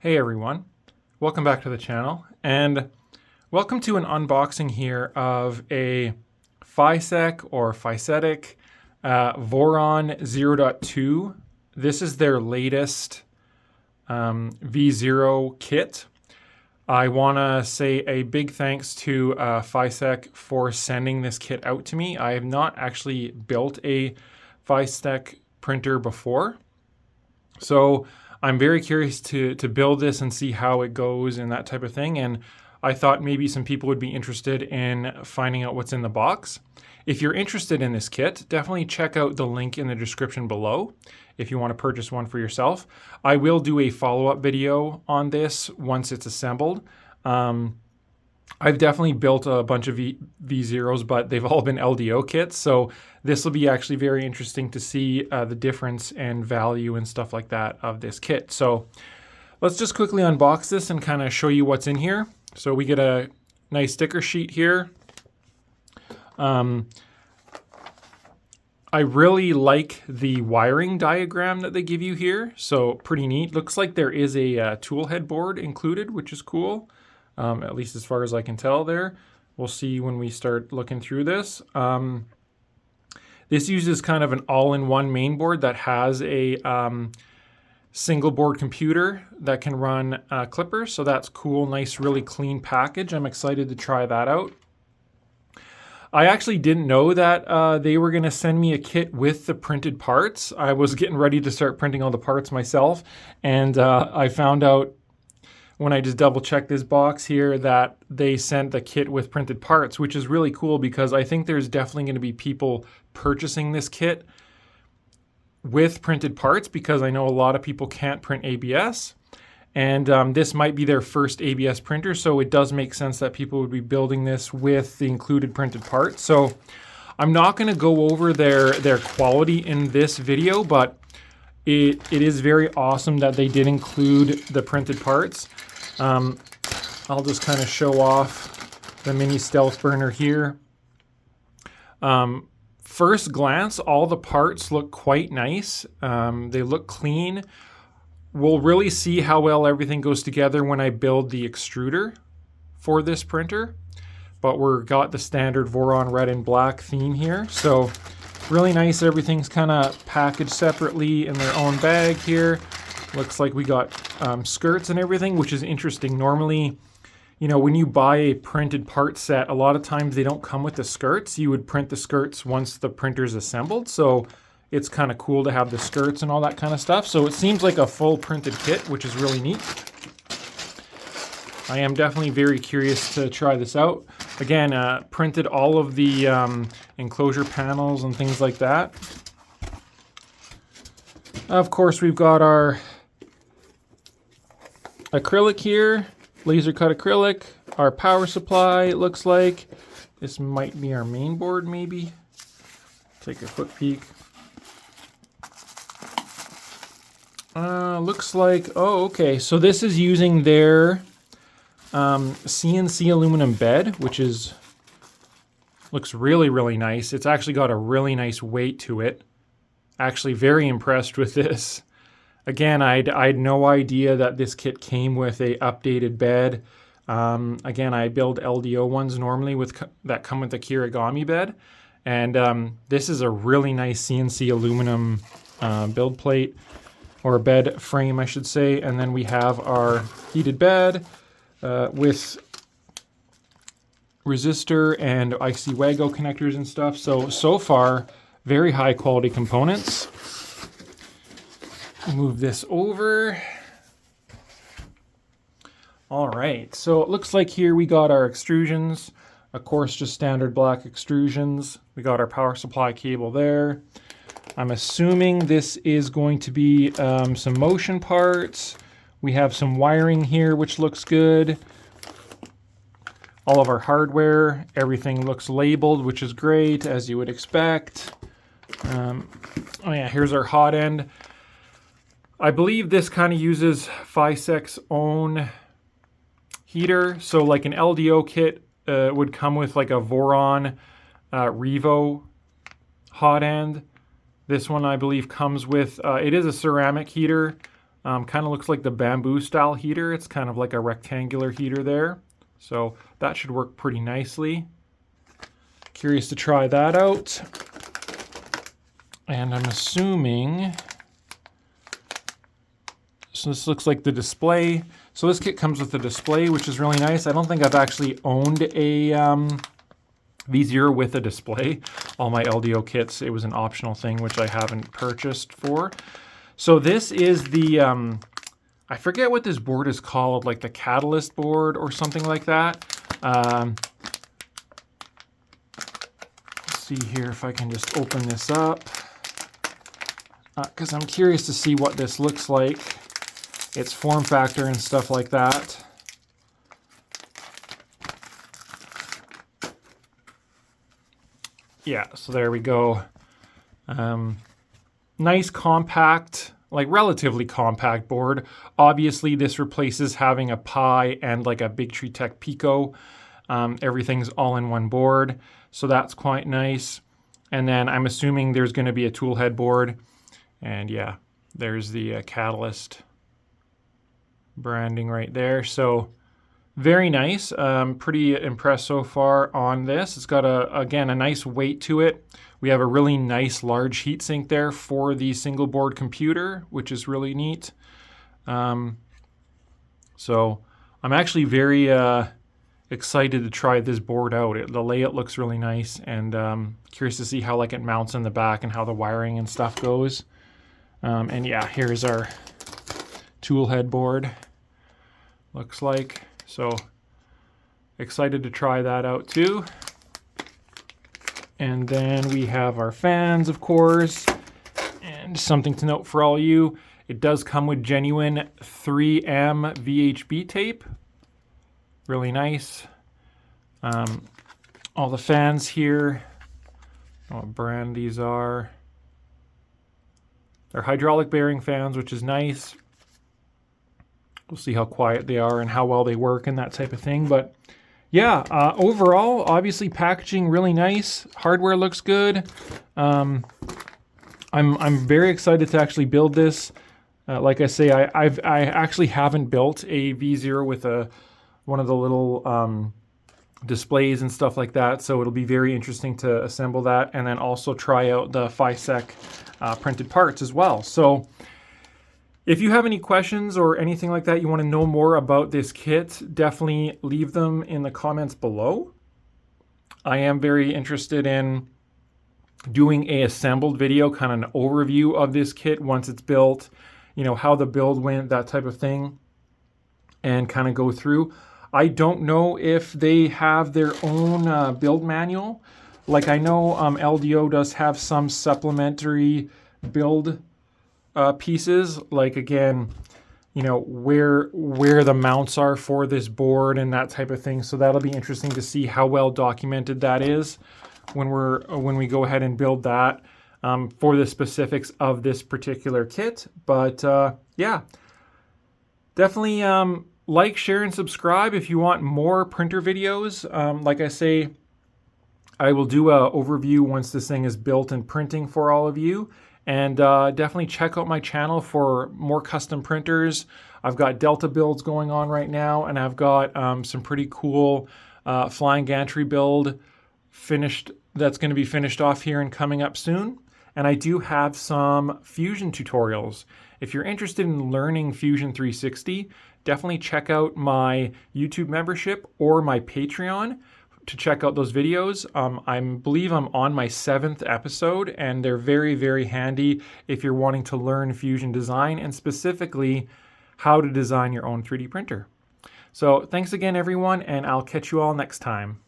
Hey everyone, welcome back to the channel, and welcome to an unboxing here of a Fystec or FYSETC Voron 0.2. This is their latest V0 kit. I want to say a big thanks to Fystec for sending this kit out to me. I have not actually built a Fystec printer before, so I'm very curious to build this and see how it goes and that type of thing. And I thought maybe some people would be interested in finding out what's in the box. If you're interested in this kit, definitely check out the link in the description below if you want to purchase one for yourself. I will do a follow-up video on this once it's assembled. I've definitely built a bunch of V0s, but they've all been LDO kits. So this will be actually very interesting to see the difference and value and stuff like that of this kit. So let's just quickly unbox this and kind of show you what's in here. So we get a nice sticker sheet here. I really like the wiring diagram that they give you here. So pretty neat. Looks like there is a tool head board included, which is cool. At least as far as I can tell there. We'll see when we start looking through this. This uses kind of an all-in-one main board that has a single board computer that can run clippers. So that's cool, nice, really clean package. I'm excited to try that out. I actually didn't know that they were going to send me a kit with the printed parts. I was getting ready to start printing all the parts myself, and I found out when I just double checked this box here that they sent the kit with printed parts, which is really cool because I think there's definitely going to be people purchasing this kit with printed parts because I know a lot of people can't print ABS, and this might be their first ABS printer, so it does make sense that people would be building this with the included printed parts. So I'm not going to go over their quality in this video, but it is very awesome that they did include the printed parts. I'll just kind of show off the mini stealth burner here. First glance, all the parts look quite nice. They look clean. We'll really see how well everything goes together when I build the extruder for this printer. But we've got the standard Voron red and black theme here. So really nice. Everything's kind of packaged separately in their own bag here. Looks like we got skirts and everything, which is interesting. Normally, you know, when you buy a printed part set, a lot of times they don't come with the skirts. You would print the skirts once the printer's assembled. So it's kind of cool to have the skirts and all that kind of stuff. So it seems like a full printed kit, which is really neat. I am definitely very curious to try this out. Again, printed all of the enclosure panels and things like that. Of course, we've got our acrylic here, laser cut acrylic, our power supply, it looks like. This might be our main board, maybe. Take a quick peek. Looks like, oh, okay. So this is using their CNC aluminum bed, which looks really, really nice. It's actually got a really nice weight to it. Actually very impressed with this. Again, I had no idea that this kit came with a updated bed. Again, I build LDO ones normally that come with the Kirigami bed. And this is a really nice CNC aluminum build plate, or bed frame, I should say. And then we have our heated bed with resistor and IC-Wago connectors and stuff. So far, very high quality components. Move this over. All right, so it looks like here we got our extrusions. Of course, just standard black extrusions. We got our power supply cable there. I'm assuming this is going to be some motion parts. We have some wiring here, which looks good. All of our hardware, everything looks labeled, which is great, as you would expect. Oh yeah, here's our hot end. I believe this kind of uses Fystec's own heater. So like an LDO kit would come with like a Voron Revo hot end. This one I believe comes with, it is a ceramic heater. Kind of looks like the bamboo style heater. It's kind of like a rectangular heater there. So that should work pretty nicely. Curious to try that out. And I'm assuming, so this looks like the display. So this kit comes with a display, which is really nice. I don't think I've actually owned a V0 with a display. All my LDO kits, it was an optional thing, which I haven't purchased for. So this is the, I forget what this board is called, like the Catalyst board or something like that. Let's see here if I can just open this up. Because I'm curious to see what this looks like, its form factor and stuff like that. Yeah, so there we go. Nice compact, like relatively compact board. Obviously this replaces having a Pi and like a Big Tree Tech Pico. Everything's all in one board, so that's quite nice. And then I'm assuming there's going to be a tool head board. And yeah, there's the Catalyst branding right there. So very nice. Pretty impressed so far on this. It's got again a nice weight to it. We have a really nice large heatsink there for the single board computer, which is really neat. So I'm actually very excited to try this board out. The layout looks really nice, and curious to see how like it mounts in the back and how the wiring and stuff goes. And yeah, here's our tool head board. Looks like. So excited to try that out too. And then we have our fans, of course. And something to note for all you, it does come with genuine 3M VHB tape. Really nice. All the fans here. I don't know what brand these are. They're hydraulic bearing fans, which is nice. We'll see how quiet they are and how well they work and that type of thing. But yeah, overall, obviously packaging really nice. Hardware looks good. I'm very excited to actually build this. Like I say, I actually haven't built a V0 with one of the little displays and stuff like that. So it'll be very interesting to assemble that and then also try out the Fystec printed parts as well. So if you have any questions or anything like that, you want to know more about this kit, definitely leave them in the comments below. I am very interested in doing a assembled video, kind of an overview of this kit once it's built, you know, how the build went, that type of thing, and kind of go through. I don't know if they have their own build manual. Like I know LDO does have some supplementary build pieces, like again, you know, where the mounts are for this board and that type of thing. So that'll be interesting to see how well documented that is when we go ahead and build that for the specifics of this particular kit. But yeah, definitely like, share, and subscribe if you want more printer videos. Like I say, I will do an overview once this thing is built and printing for all of you. And definitely check out my channel for more custom printers. I've got Delta builds going on right now, and I've got some pretty cool flying gantry build finished that's going to be finished off here and coming up soon. And I do have some Fusion tutorials. If you're interested in learning Fusion 360, definitely check out my YouTube membership or my Patreon to check out those videos. I believe I'm on my 7th episode, and they're very, very handy if you're wanting to learn Fusion design and specifically how to design your own 3D printer. So thanks again, everyone, and I'll catch you all next time.